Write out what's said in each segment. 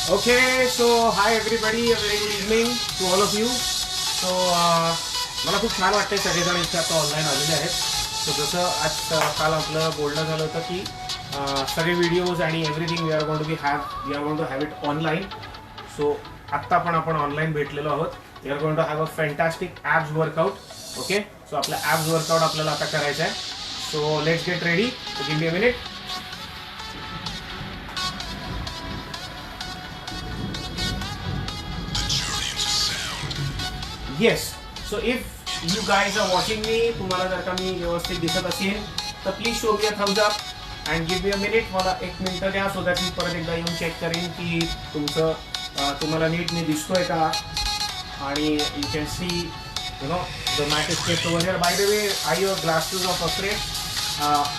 Okay, so hi everybody, a very good evening to all of you. So मला खूप छान वाटतंय सगळेजण इथे आता ऑनलाईन आलेले आहेत. सो जसं आज काल आपलं बोलणं झालं होतं की सगळे व्हिडिओज आणि everything we are going to have it online. So आत्ता पण आपण ऑनलाईन भेटलेलो आहोत. We are going to have a fantastic abs workout. Okay, so आपलं ॲब्स वर्कआउट आपल्याला आता करायचं आहे. So let's get ready. Give me a minute. Yes, so if you guys are watching me, तुम्हाला जर का मी व्यवस्थित दिसत असेल तर please show me a thumbs up and give me a minute. मला 1 मिनिट द्या सो दॅट मी परत एकदा येऊन चेक करेन की तुम्हाला नीट मी दिसतोय का. आणि you can see the mat is kept over here. By the way, are your glasses of Afresh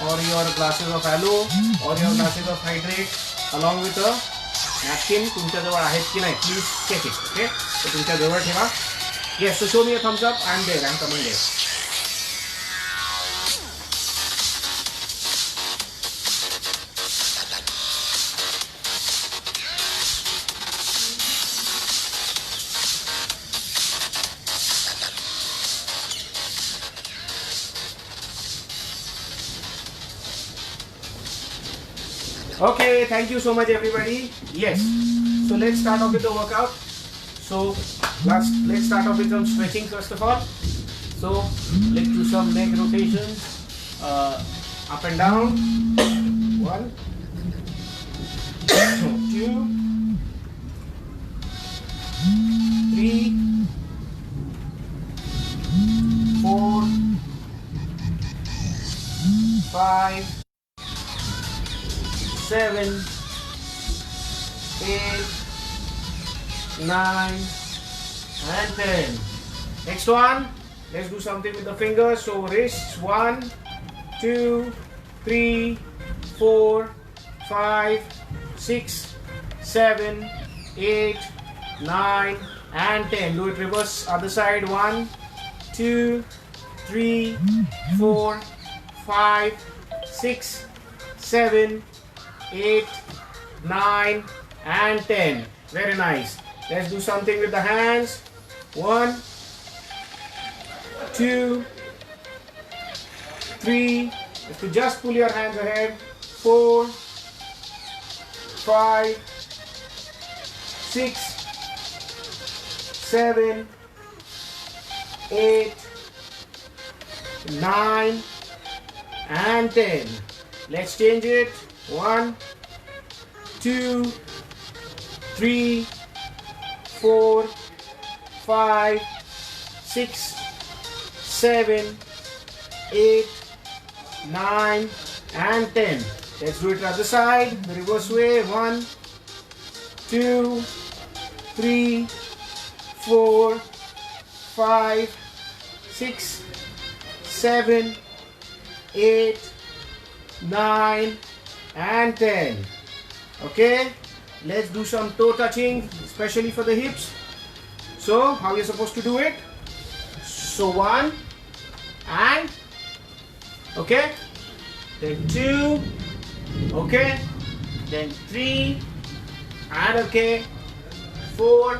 or your glasses of aloe or your glasses of hydrate along with a napkin तुमच्याजवळ आहेत की नाही, please check it. Okay, तर तुमच्याजवळ ठेवा. Yes, so show me a thumbs up. I'm there. I'm coming there. Okay, thank you so much everybody. Yes, so let's start off with the workout. So let's start off with some stretching first of all. So let's do some neck rotations, up and down. 1, 2, 3, 4, 5, 7, 8, 9 and 10. Next one, let's do something with the fingers. So wrists, 1, 2, 3, 4, 5, 6, 7, 8, 9 and 10. Do it reverse other side. 1, 2, 3, 4, 5, 6, 7, 8, 9 and 10. Very nice. Let's do something with the hands. 1, 2, 3. If you just pull your hands ahead. 4, 5, 6, 7, 8, 9 and 10. Let's change it. 1, 2, 3, 4, 5, 6, 7, 8, 9 and 10. Let's do it other side, the reverse way. 1, 2, 3, 4, 5, 6, 7, 8, 9 and 10. Okay, Let's do some toe touching, especially for the hips. So how you're supposed to do it? So 1 and okay, then 2, okay, then 3 and okay, 4,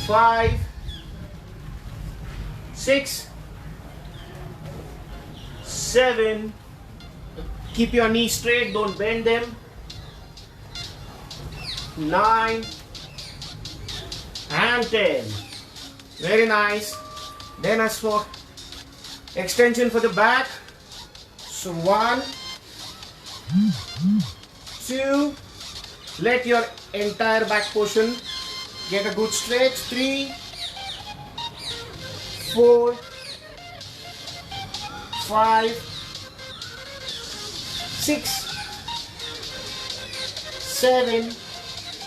5, 6, 7. Keep your knees straight, don't bend them. 9 and 10. Very nice. Then as for extension for the back, so 1, 2, let your entire back portion get a good stretch. 3, 4, 5, 6, 7.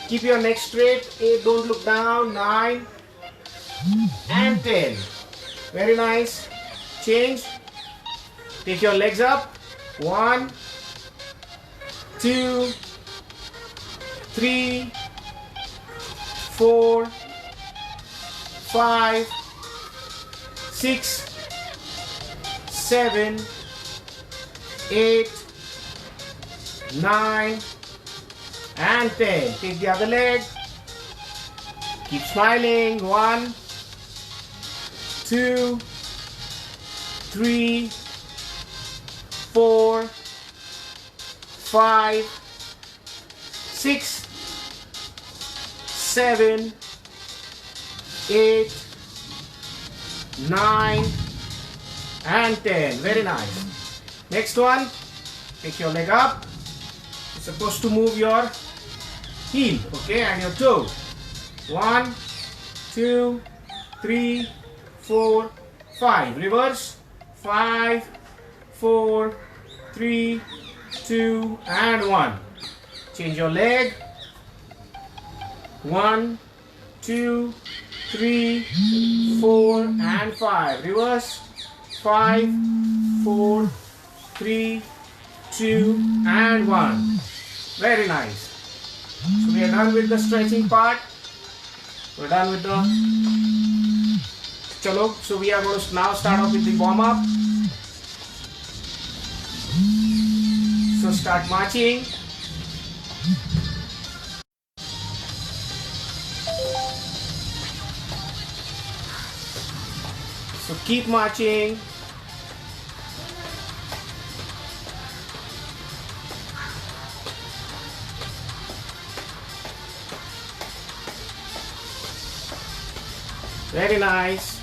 Keep your neck straight. 8, don't look down. 9 and 10. Very nice. Change. Take your legs up. 1, 2, 3, 4, 5, 6, 7, 8, 9 and 10. Take the other leg. Keep smiling. 1, 2, 3, 4, 5, 6, 7, 8, 9 and 10. Very nice. Next one. Take your leg up. You're supposed to move your heel, okay, and your toe. 1, 2, 3, 4, 5. Reverse. 5, 4, 3, 2 and 1. Change your leg. 1, 2, 3, 4 and 5. Reverse. 5, 4, 3, 2 and 1. Very nice. So we are done with the stretching part. We're done with the chalo. So we are going to now start off with the warm up. So start marching. So keep marching. Very nice.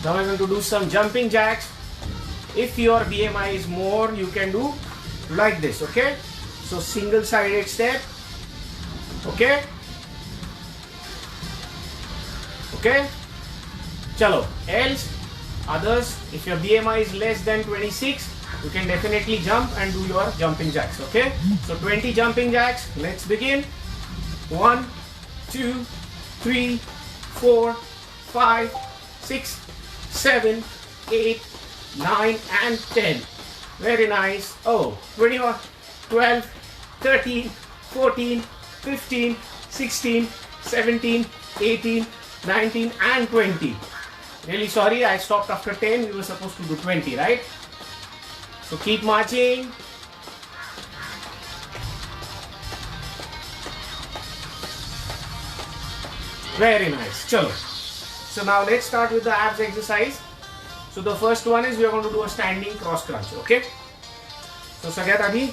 Now we're going to do some jumping jacks. If your BMI is more, you can do like this, okay? So single sided step, okay? Okay? Chalo. Else, others, if your BMI is less than 26, you can definitely jump and do your jumping jacks, okay? So 20 jumping jacks. Let's begin. 1, 2, 3, 4, 5, 6, 7, 8, 9 and 10. Very nice. Oh, 21, 12, 13, 14, 15, 16, 17, 18, 19 and 20. Really sorry, I stopped after 10. We were supposed to do 20, right? So keep marching. Very nice. Chalo. So now let's start with the abs exercise. So the first one is we are going to do a standing cross crunch. Okay. So सगळ्यात आधी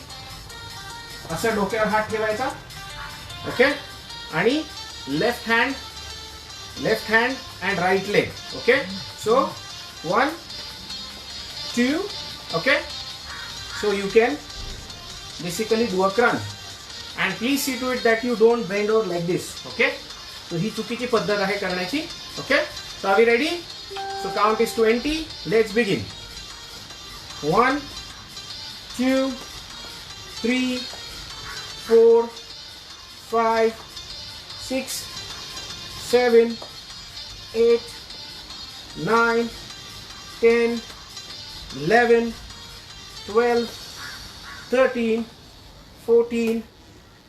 असं डोक्यावर हात ठेवायचा. Okay. आणि left hand and right leg. Okay. So 1, 2. Okay. So you can basically do a crunch. And please see to it that you don't bend over like this. Okay. So ही चुकीची पद्धत आहे करण्याची. Okay. So are we ready? So count is 20. Let's begin. 1, 2, 3, 4, 5, 6, 7, 8, 9, 10, 11, 12, 13, 14,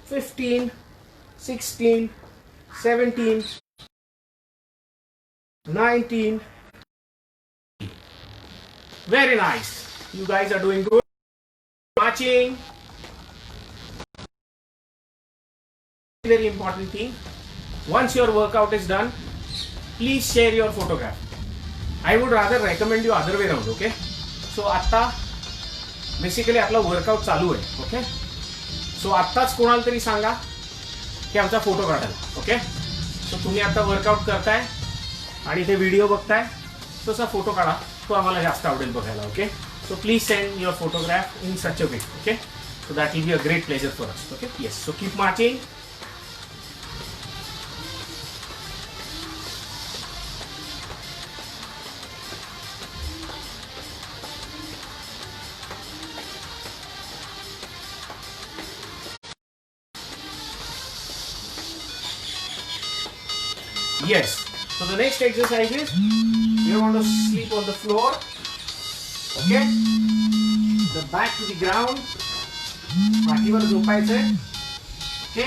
15, 16, 17, 19. Very nice. You guys are doing good. Marching. Very important thing. Once your workout is done, please share your photograph. I would rather recommend you other way around. Okay. So आता basically आपला workout चालू आहे. Okay. सो आत्ताच कोणाला तरी सांगा की आमचा photo काढायला. ओके. सो तुम्ही आता वर्कआउट करताय आणि ते व्हिडिओ बघताय, तसा फोटो काढा, तो आम्हाला जास्त आवडेल बघायला. Okay. So please send your photograph in such a way. Okay. So that will be a great pleasure for us. Okay. Yes. So keep marching. Yes. So the next exercise is you want to sleep on the floor. Okay. The back to the ground. पाठीवर झोपायचे. Okay.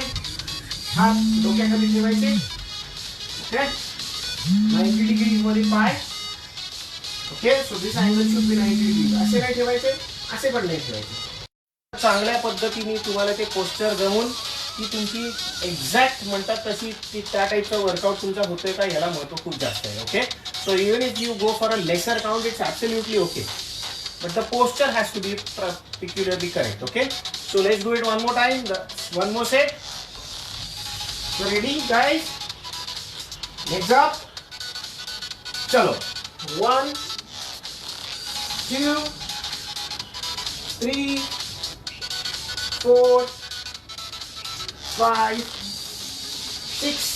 हात डोक्याखाली ठेवायचे. Okay. 90 degree मध्ये पाय. Okay. So this angle should be 90 degree. असे नाही ठेवायचे, असे पण नाही ठेवायचे. चांगल्या पद्धतीने तुम्हाला ते पोस्चर जमून ती तुमची एक्झॅक्ट म्हणतात तशी ती त्या टाईपचं वर्कआउट तुमचा होतोय का ह्याला महत्व खूप जास्त आहे. Okay. So even if you go for a lesser count it's absolutely okay, but the posture has to be particularly correct. Okay. So let's do it one more time. One more set. So ready guys? Legs up. Chalo. 1, 2, 3, 4, 5, 6,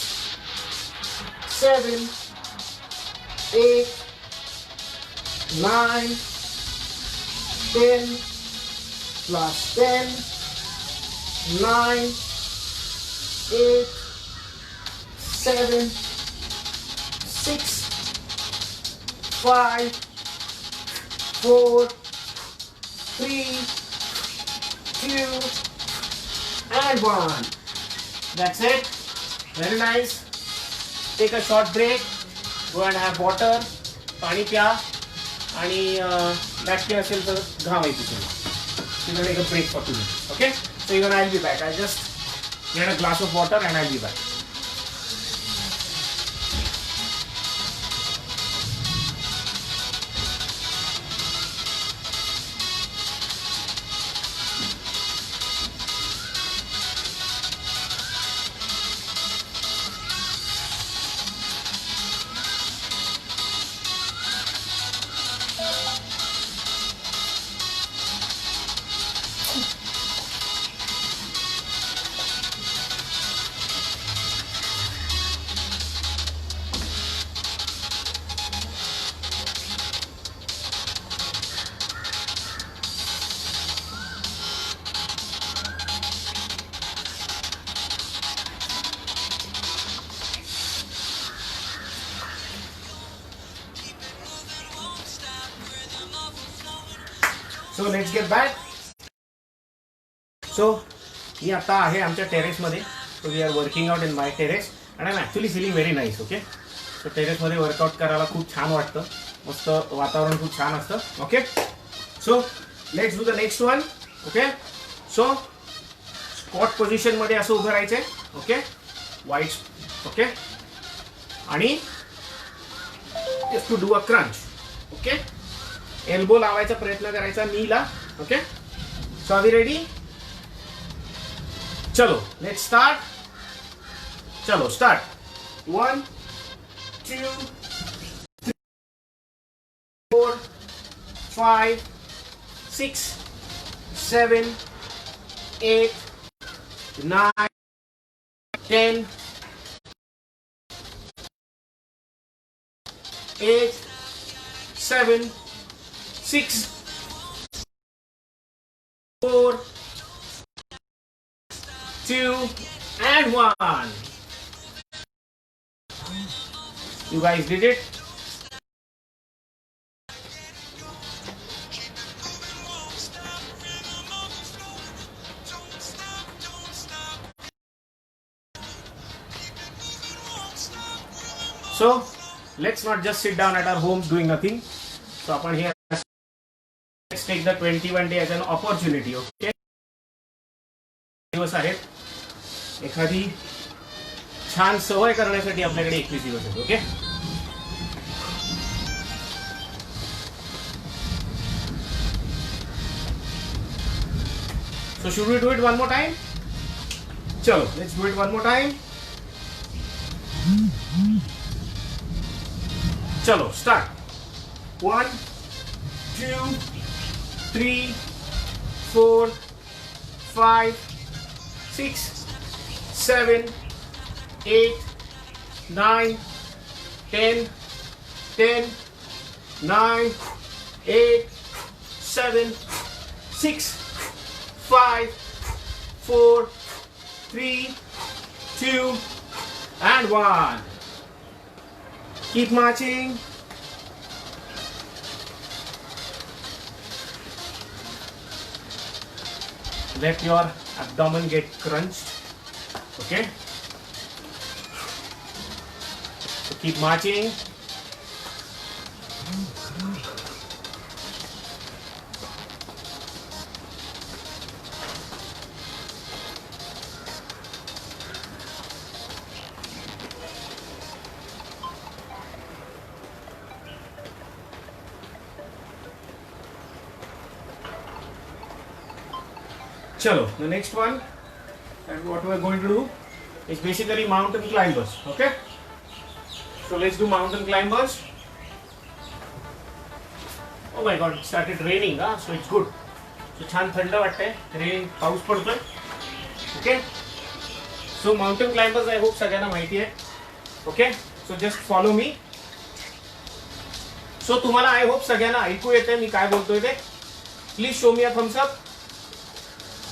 7, 8, 9, 10, plus 10, 9, 8, 7, 6, 5, 4, 3, 2, and 1. That's it. Very nice. Take a short break. Go and have water. पाणी प्या आणि back pain असेल तर घाम येते तुम्ही. Take a break for 2 minutes. Okay. So even I'll be back. I'll just get a glass of water and I'll be back. So let's get back. So मी आता आहे आमच्या टेरेसमध्ये. So we are working out in my terrace and I'm actually feeling very nice. Okay. So टेरेसमध्ये workout करायला खूप छान वाटतं. मस्त वातावरण खूप छान असतं. Okay. So let's do the next one. Okay. So squat position मध्ये असं उभं राहायचंय. ओके. वाईट. ओके. आणि to do a crunch. Okay. Elbow लावायचा प्रयत्न करायचा नीला. Okay. So are we ready? चलो लेट्स स्टार्ट. चलो start. 1, 2, 3, 4, 5, 6, 7, 8, 9, 10, 8, 7, 6, 4, 2, and 1. You guys did it. So let's not just sit down at our homes doing nothing. So आपण here let's take the 21 day as an opportunity. Okay, दिवस आहेत एखादी छान सवय करण्यासाठी आपल्याकडे 21 दिवस आहेत. Okay, so should we do it one more time? Chalo, let's do it one more time. Chalo, start. 1 2 3 4 5 6 7 8 9 10 10 9 8 7 6 5 4 3 2 and 1. Keep marching. Let your abdomen get crunched. Okay, so keep marching. Chalo, the next one, and what we are going to do is basically mountain climbers. Okay, so let's do mountain climbers. Oh my god, it started raining, so it's good. So छान थंड वाटतंय, rain, पाऊस पडतोय. Okay, so mountain climbers I hope सगळ्यांना माहिती आहे. Okay, so just follow me. So तुम्हाला I hope सगळ्यांना ऐकू येते मी काय बोलतोय ते. Please show me a thumbs up.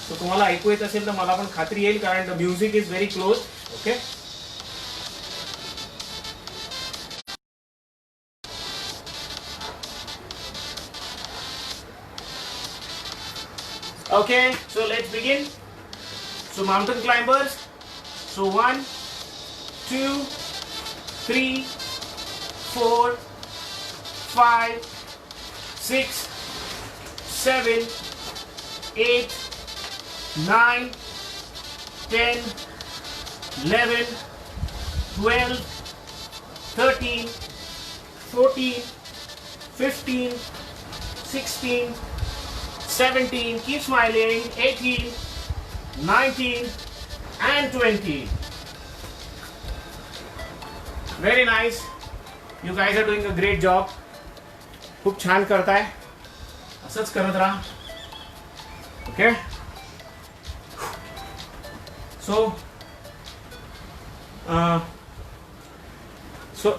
So तुम्हाला ऐकू येत असेल तर मला पण खात्री येईल कारण the music is very close. Okay, okay, so let's begin. So mountain climbers, so 1 2 3 4 5 6 7 8 9 10 11 12 13 14 15 16 17, keep smiling, 18 19 and 20. Very nice, you guys are doing a great job. खूप छान करताय, असंच करत राहा. Okay, so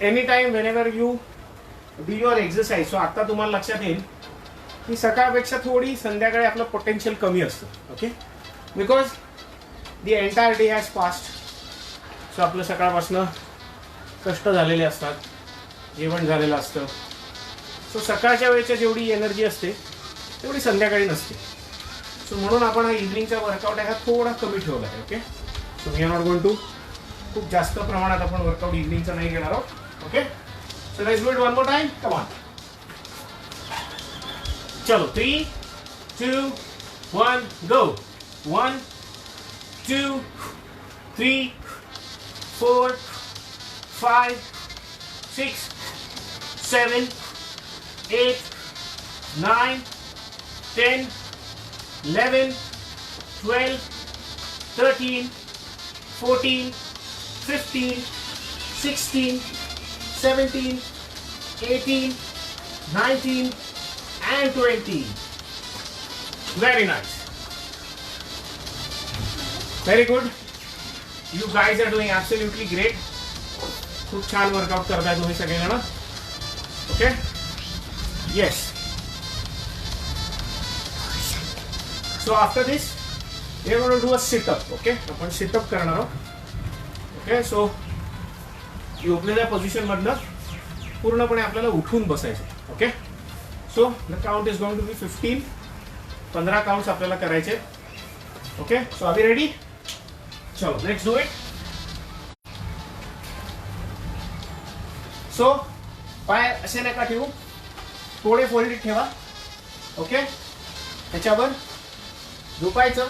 anytime whenever you do your exercise, so आता तुम्हाला लक्षात येईल की सकाळपेक्षा थोडी संध्याकाळी आपलं पोटेन्शियल कमी असतं. Okay, because the entire day has passed. So आपलं सकाळपासनं कष्ट झालेले असतात, जेवण झालेलं असतं. सो सकाळच्या वेळेच्या जेवढी एनर्जी असते तेवढी संध्याकाळी नसते. सो म्हणून आपण हा इव्हनिंगचा वर्कआउट आहे हा थोडा कमी ठेवला आहे. Okay, so we are not going to खूप जास्त प्रमाणात आपण वर्कआउट इव्हनिंगचा नाही घेणार आहोत. Okay, so let's do it one more time. Come on. चलो, 3 2 1 go. 1 2 3 4 5 6 7 8 9 10 11 12 13 14 15 16 17 18 19 and 20. Very nice. Very good. You guys are doing absolutely great. खूप छान वर्कआउट करताय तुम्ही सगळेजण. Okay, yes. So after this we are going to do a sit up. Okay, आपण sit up करणार आहोत. Okay, सो झोपलेल्या पोझिशन मधनं पूर्णपणे आपल्याला उठून बसायचं. Okay, so the count is going to be 15. 15 counts आपल्याला करायचे. Okay, so are we ready? चलो, लेट्स डू इट. सो पाय असे नका ठेवू, थोडे फोल्डेड ठेवा. ओके, त्याच्यावर झोपायचं,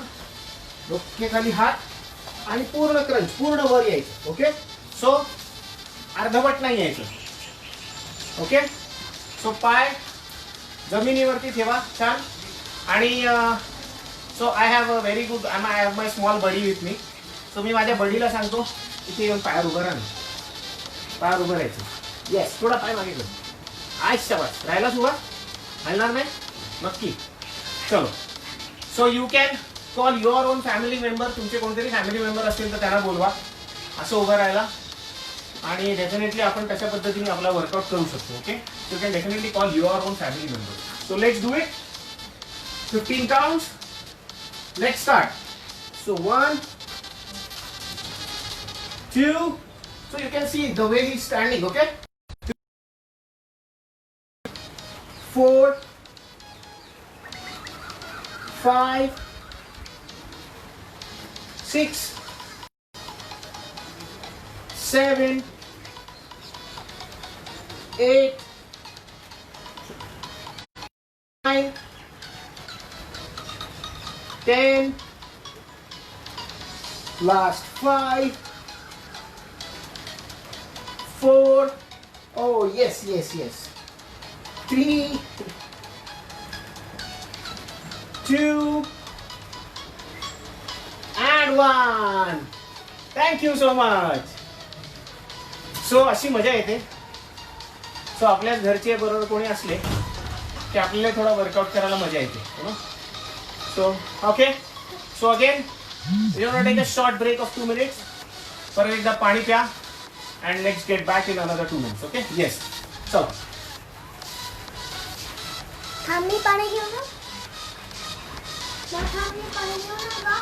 डोक्याखाली हात आणि पूर्ण क्रंच, पूर्ण वर यायचं. ओके, सो अर्धवट नाही यायचं. ओके, सो पाय जमिनीवरती ठेवा छान. आणि so I have a very good, I have my small buddy with me. So मी माझ्या बडीला सांगतो इथे येऊन पायावर उभं राहा, पायावर उभं राहायचं. येस, थोडा पाय मागे कर. आज शाबास, राहिलाच उभा, हलणार नाही नक्की. चलो, so you can call your own family member. तुमचे कोणतरी फॅमिली मेंबर असतील तर त्यांना बोलवा असं उभं राहायला. आणि डेफिनेटली आपण तशा पद्धतीने आपला वर्कआउट करू शकतो. Okay, you can definitely call your own family member. So let's do it. 15 counts. Let's start. So 1, 2. So you can see the way he's standing. Okay. 4, 5, 6, 7, 8, 9, 10, last 5, 4, oh yes, 3, 2, and 1. Thank you so much. सो अशी मजा येते. सो आपल्याच घरचे बरोबर कोणी असले की आपल्याला थोडा वर्कआउट करायला मजा येते. So, okay. So again, we're gonna take a short break of 2 minutes. परत एकदा पाणी प्या and let's get back in another 2 minutes. Okay? Yes. So. थांबी पाणी घेऊ ना? थांबी पाणी घेऊ ना?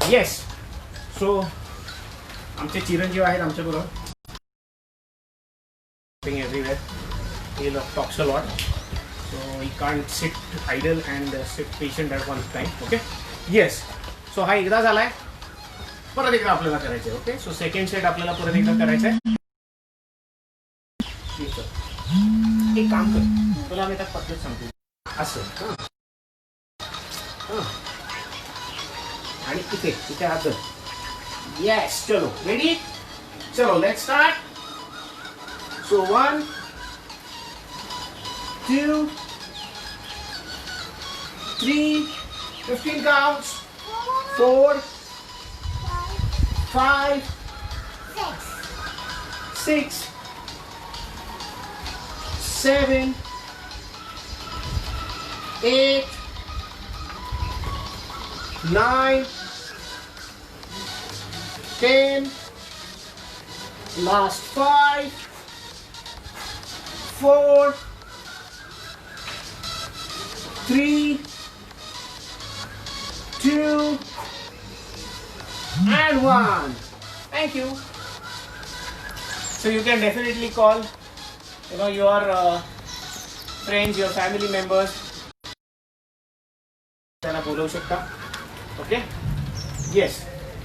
येस. सो आमचे चिरंजीव आहेत आमच्या बरोबर. Everywhere he talks a lot, so he can't sit idle and sit patient at one time. Okay, yes. सो हा एकदा झालाय, परत एकदा आपल्याला करायचं आहे. ओके, सो सेकंड सेट आपल्याला परत एकदा करायचं आहे. एक काम कर, तुला मी त्यात पद्धत सांगतो असं. आणि इथे हात धर. येस, चलो रेडी. चलो let's start. So 1, 2, 3, 15 counts. 4, 5, 6, 7, 8, 9, 10, last 5, 4, 3, 2, and 1. Thank you. So you can definitely call, your friends, your family members. त्यांना बोलवू शकता. Okay? Yes.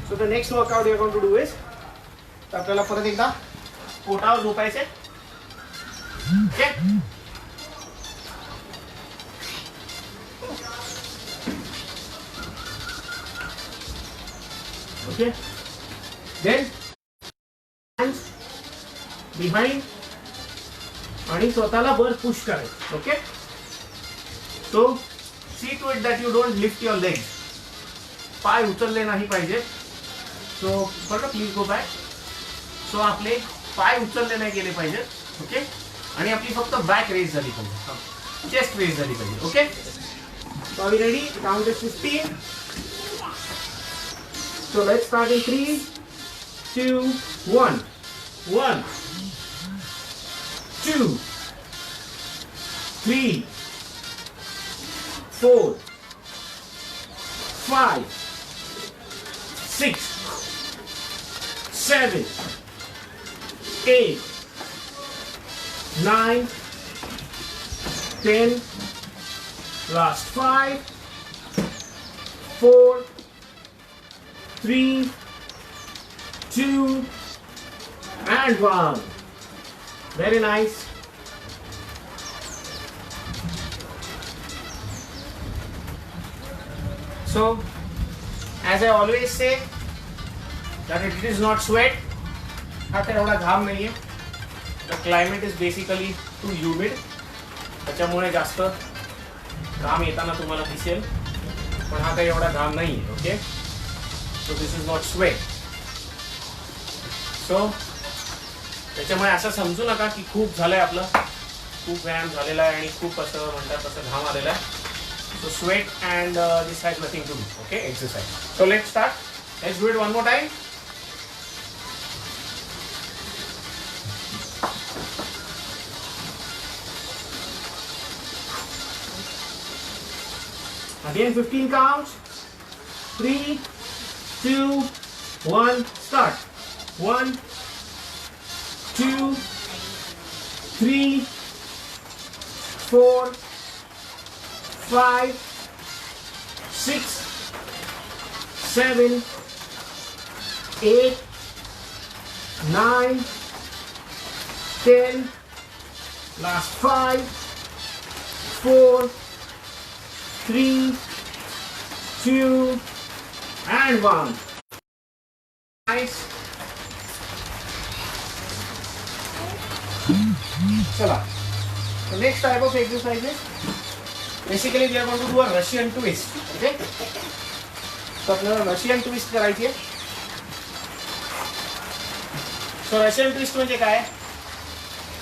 So the next workout we are going to do is, तर आपल्याला परत एकदा पोटावर झोपायचे. Okay? Okay? Then hands behind आणि स्वतःला वर पुश करायचं. Okay, so see to it that you don't lift your legs. पाय उचलले नाही पाहिजे. सो बरं, प्लीज गो बॅक. सो आपले पाय उचलले नाही गेले पाहिजेत. ओके, आणि आपली फक्त बॅक रेज झाली पाहिजे, चेस्ट रेज झाली पाहिजे. Okay, so are we ready? Count is 15. So let's start in 3, 2, 1. 1, 2, 3, 4, 5, 6, 7, 8, 9, 10, last 5, 4, 3, 2, and 1. Very nice. So, as I always say, that it is not sweat. आता एवढा घाम नाहीये. The climate is basically too humid. त्याच्यामुळे जास्त घाम येताना तुम्हाला दिसेल. पण हा काही एवढा घाम नाहीये. Okay. So this is not sweat. So त्याच्यामुळे असं समजू नका की खूप झालंय आपलं, खूप व्यायाम झालेला आहे आणि खूप असं म्हणतात तसं घाम आलेला आहे. So sweat and this has nothing to do. Okay, exercise. So let's start. Let's do it one more time. Again 15 counts. 3, 2, 1, start. 1, 2, 3, 4, 5, 6, 7, 8, 9, 10, last 5, 4, 3, 2, and 1. Nice. Chala. The next type of exercise is basically we are going to do a Russian twist. Okay? So आपल्याला Russian twist करायची आहे. So Russian twist म्हणजे काय?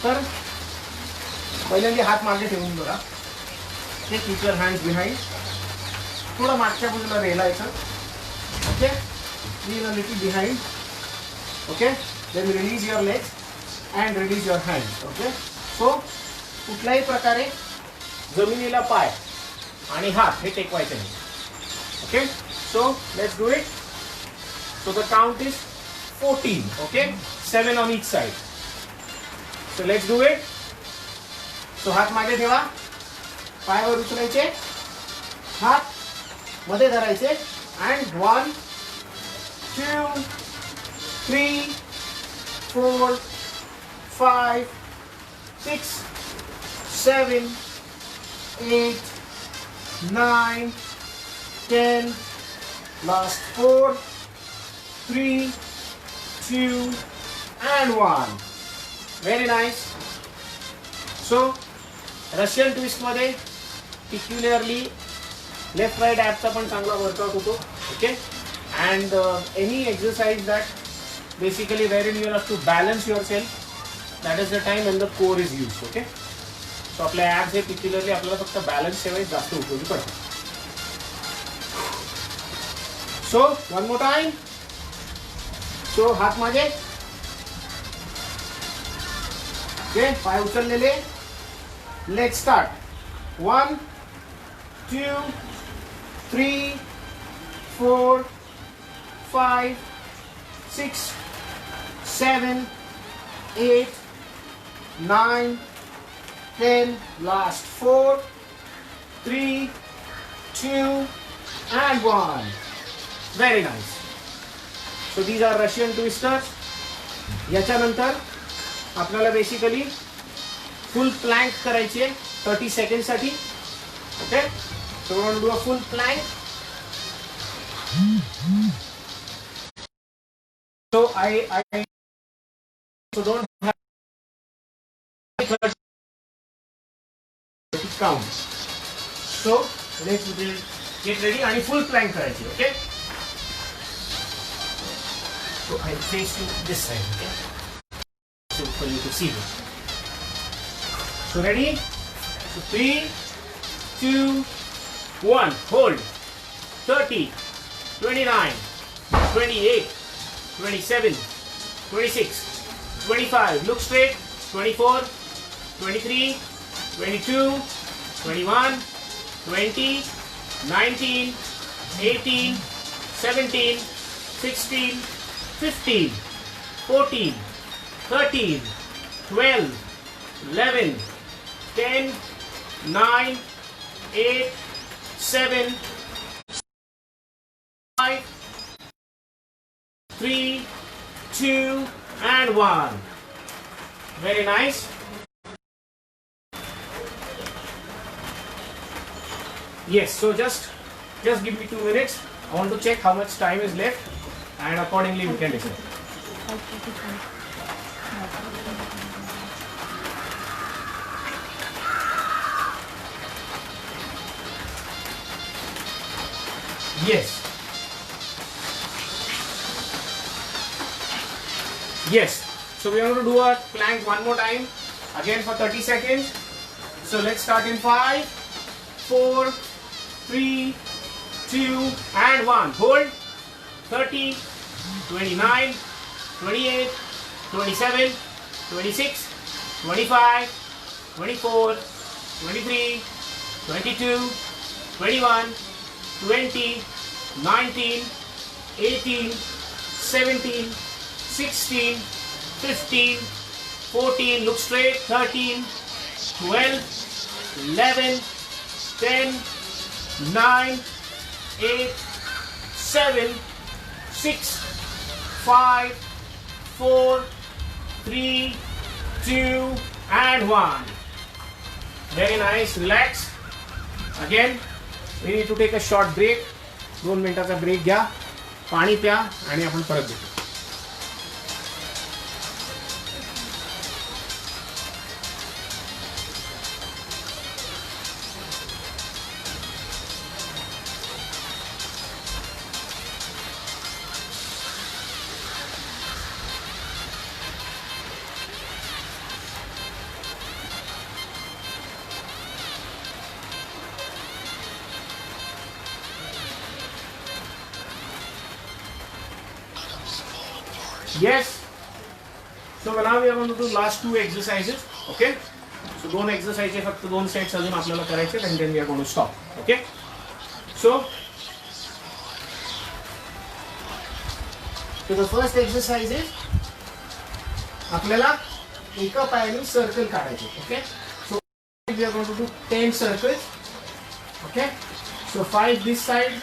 तर पहिल्यांदा हात मागे ठेवून बघा. Keep your hands behind. थोडं मागच्या बाजूला रेलायचं. Okay? Lean a little behind. Okay? Then release your legs and release your hands. Okay? So कुठल्याही प्रकारे जमिनीला पाय आणि हात हे टेकवायचे नाही. Okay? So let's do it. So the count is 14. Okay? 7 on each side. So let's do it. So हात मागे ठेवा. पायावर उचलायचे, हात मध्ये धरायचे and 1, 2, 3, 4, 5, 6, 7, 8, 9, 10, last 4, 3, 2, and 1. Very nice. So Russian twist मध्ये peculiarly left right abचा पण चांगला वर्कआउट होतो. Okay, and any exercise that basically wherein you have to balance yourself, that is the time when the core is used. Okay, so आपल्या abs हे peculiarly आपल्याला फक्त balance ठेवायला जास्त उपयोगी पडतात. So one more time. So हात मागे. Okay, pi उचललेले. Let's start. 1, 2, 3, 4, 5, 6, 7, 8, 9, 10, last 4, 3, 2, and 1. Very nice. So these are Russian twisters. याच्यानंतर आपल्याला बेसिकली फुल प्लॅंक करायची आहे 30 सेकंड साठी. Okay, so we want to do a full plank. So I so don't have 30 count. So let's get ready आणि full plank करायची. Okay, so I face you this side. Okay, so for you to see this. So ready? So 3, 2, 1. Hold. 30, 29, 28, 27, 26, 25. Look straight. 24, 23, 22, 21, 20, 19, 18, 17, 16, 15, 14, 13, 12, 11, 10, 9, 8, 7, 5, 3, 2, and 1. Very nice. Yes, so just give me 2 minutes. I want to check how much time is left, and accordingly we can decide. Yes. Yes. So we are going to do a plank one more time, again for 30 seconds. So let's start in 5, 4, 3, 2, and 1. Hold. 30, 29, 28, 27, 26, 25, 24, 23, 22, 21, 20, 19, 18, 17, 16, 15, 14, look straight, 13, 12, 11, 10, 9, 8, 7, 6, 5, 4, 3, 2, and 1. Very nice, relax. Again, we need to take a short break. 2 मिनिटाचा break घ्या, पाणी प्या आणि आपण परत भेटू. Yes. So now we are going to do last 2 exercises. Okay. So 2 exercises फक्त 2 sets अजून आपल्याला करायचे, and then we are going to stop. Okay. So the first exercise is आपल्याला एका पायाने सर्कल काढायचे. Okay. So we are going to do 10 circles. Okay. So 5 this side,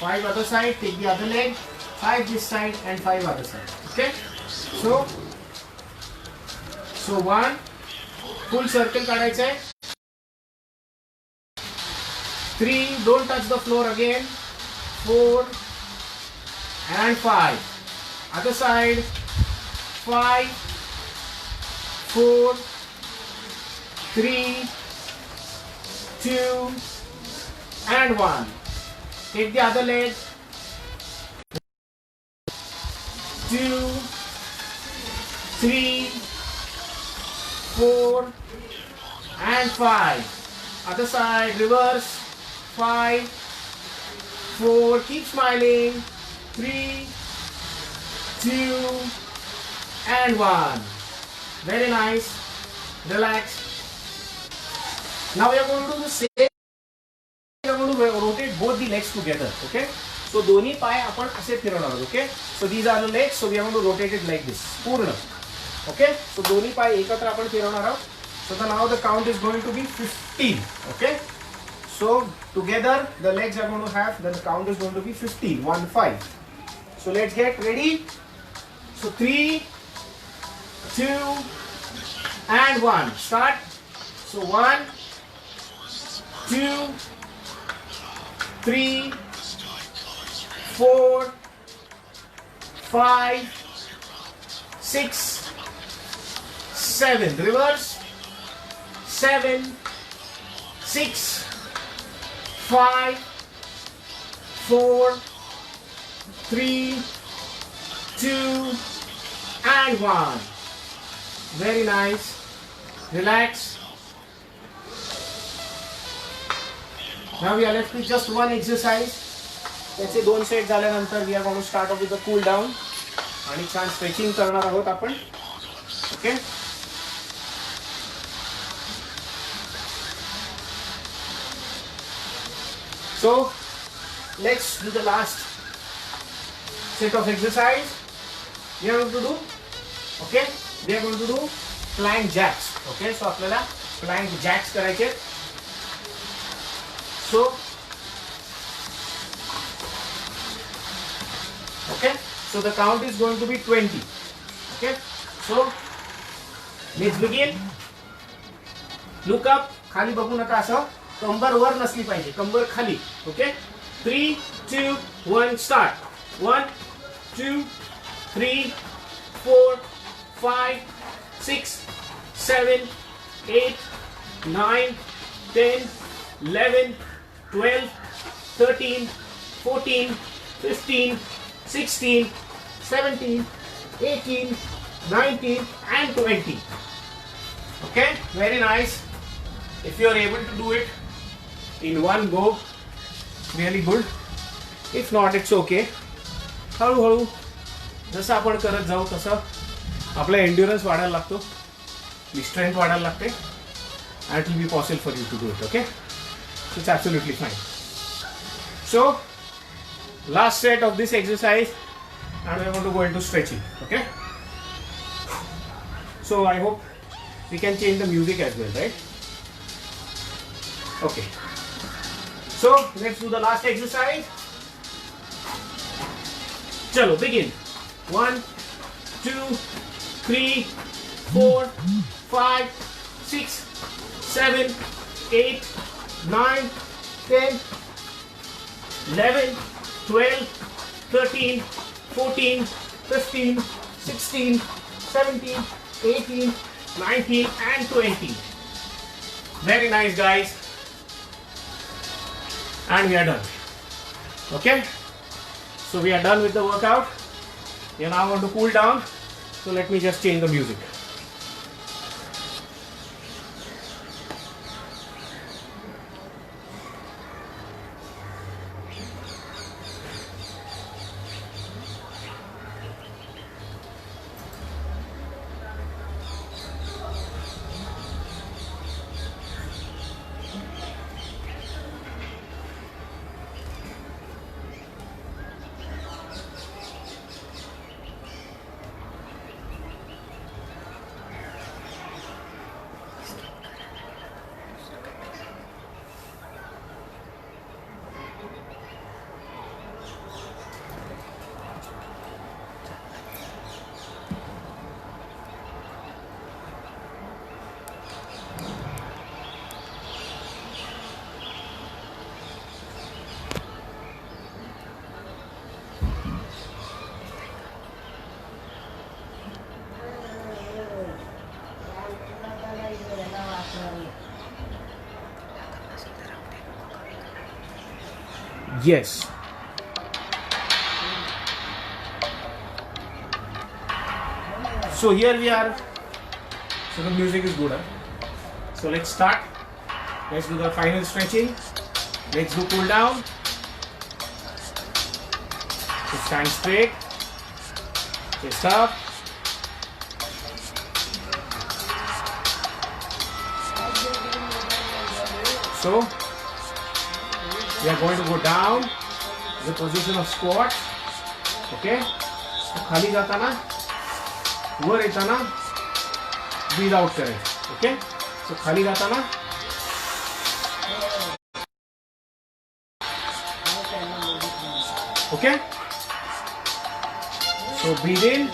5 other side. Take the other leg. 5 this side and 5 other side. Okay. So 1 full circle काढायचं आहे. 3 don't touch the floor again. 4 and 5 other side. 5 4 3 2 and 1. Take the other leg. 2 3 4 and 5 other side, reverse. 5 4, keep smiling. 3 2 and 1. Very nice. Relax. Now we are going to do the same. We are going to rotate both the legs together. Okay. So दोन्ही पाय आपण असे फिरवणार आहोत. Okay. So these are the legs. So we are going to rotate it like this पूर्ण. Okay. So दोन्ही पाय एकत्र आपण फिरवणार आहोत. So now the count is going to be 15. Okay. So together the legs are going to have the count is going to be 15 1 5. So let's get ready. So 3 2 and 1. Start. So 1 2 3 4 5 6 7. Reverse. 7 6 5 4 3 2 and 1. Very nice. Relax. Now we are left with just one exercise. त्याचे 2 set झाल्यानंतर we are going to start off with the cool down आणि छान stretching करणार आहोत आपण. Okay. So let's do the last set of exercise. We are going to do, okay, we are going to do plank jacks. Okay, so आपल्याला plank jacks करायचे. So okay, so the count is going to be 20. Okay, so let's begin. Look up, खाली बघू नका, असं कंबर वर नसली पाहिजे, कंबर खाली. Okay, 3 2 1 start. 1 2 3 4 5 6 7 8 9 10 11 12 13 14 15 16 17 18 19 and 20. Okay, very nice. If you are able to do it in one go, really good. If not, it's okay. हळूहळू जसं आपण करत जाऊ तसं आपला एंड्युरन्स वाढायला लागतो, आपली स्ट्रेंथ वाढायला लागते, and it will be possible for you to do it. Okay, so it's absolutely fine. So last set of this exercise, and we are going to go into stretching. Okay, so I hope we can change the music as well, right? Okay, so let's do the last exercise. Chalo, begin. 1 2 3 4 5 6 7 8 9 10 11 12 13 14 15 16 17 18 19 and 20. Very nice, guys. And we are done. Okay, so we are done with the workout. You now want to cool down, so let me just change the music. Yes. So here we are. So the music is good. Huh? So let's start. Let's do the final stretching. Let's do cool down. So stand straight. Chest up. So we are going to go down the position of squat. Okay, so खाली जाताना वर येताना breathe out करायचं. Okay, so खाली जाताना okay, so breathe in.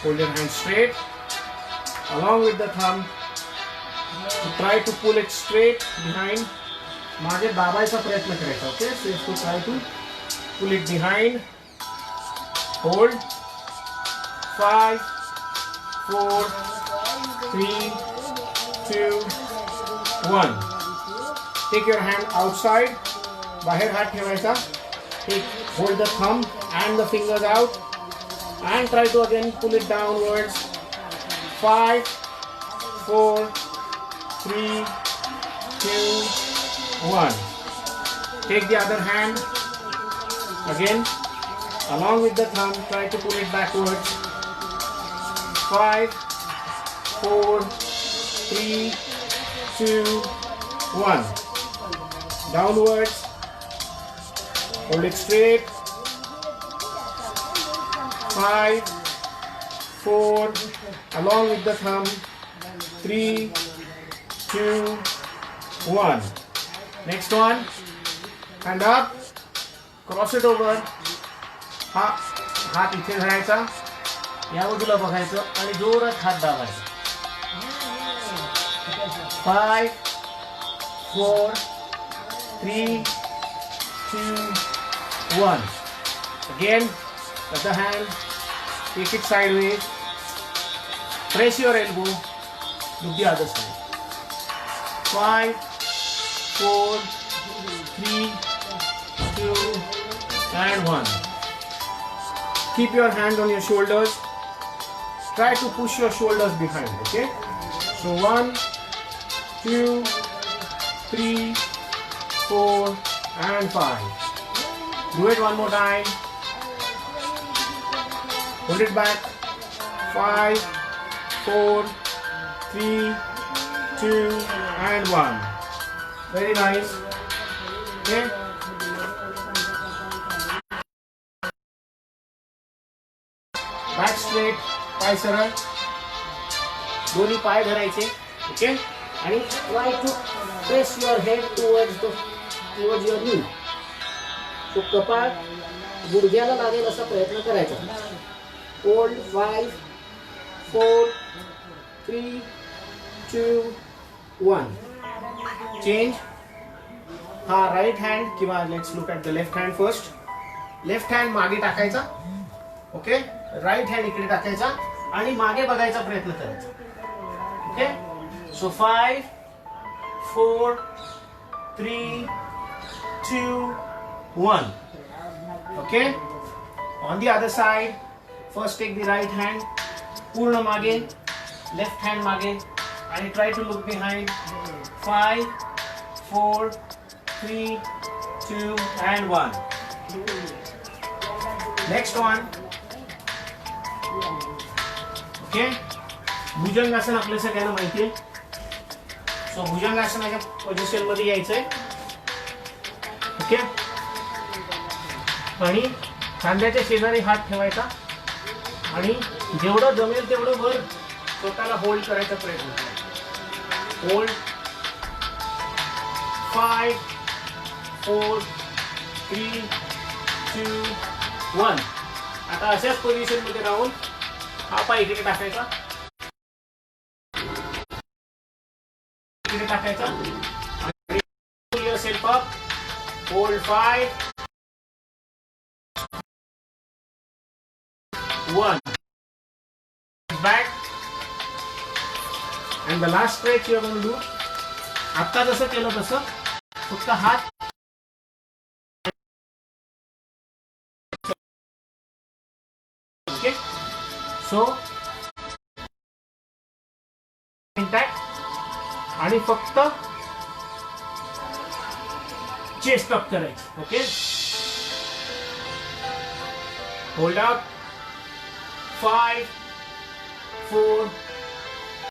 Hold your hand straight along with the thumb. Try to pull it straight behind. मागे दाबायचा प्रयत्न करायचा. Okay, so you have to try to pull it behind. Hold 5, 4, 3, 2, 1. Take your hand outside. बाहेर हात ठेवायचा. Hold the thumb and the fingers out and try to again pull it downwards. 5, 4, 3, 2, 1. Take the other hand. Again, along with the thumb, try to pull it backwards. 5, 4, 3, 2, 1. Downwards. Hold it straight. 5, 4, along with the thumb. 3, 2, 1. Next one. Hand up. Cross it over. हात इथे धरायचा, या बाजूला बघायचं आणि जोरात हात दाबायचा. 5, 4, 3, 2, 1. Again, let the hand, take it sideways. Press your elbow. Look the other side. 5, 4, 3, 2, and 1. Keep your hand on your shoulders. Try to push your shoulders behind, okay? So 1, 2, 3, 4, and 5. Do it one more time. Hold it back. 5, 4, 3, 2, and 1. Very nice. Okay? Back straight, पाय सरळ, दोन्ही पाय धरायचे, okay? आणि try to press your head towards your knee. तो कपाळ गुडघ्याला लागेल असा प्रयत्न करायचा. Hold 5, 4, 3, 2, 1. Change. हा राईट हँड किंवा let's look at the left hand first. Left hand मागे टाकायचा, ओके? राईट हँड इकडे टाकायचा आणि मागे बघायचा प्रयत्न करायचा, okay? So 5, 4, 3, 2, 1. Okay? On the other side, first take the right hand, पूर्ण मागे, लेफ्ट हँड मागे आणि try to look behind. 5, 4, 3, 2, and 1. Next one. Okay? भुजंगासन आपल्या सगळ्यांना माहिती आहे. सो भुजंगासनाच्या पोझिशन मध्ये यायचंय, ओके? आणि खांद्याच्या शेजारी हात ठेवायचा आणि जेवढं जमेल तेवढं वर स्वतःला होल्ड करायचा प्रयत्न करायचा. होल्ड. 5, 4, 3, 2, 1. आता अशाच पोझिशन मध्ये राहून हा पाय इकडे टाकायचा, इकडे टाकायचा आणि pull yourself up. Hold 5, 1. Back. And the last stretch you are going to do. आता जसं केलं तसं फक्त हात ओके. सो इंटॅक्ट आणि फक्त चेस्ट अप करायचं, ओके? Hold up. 5, 4,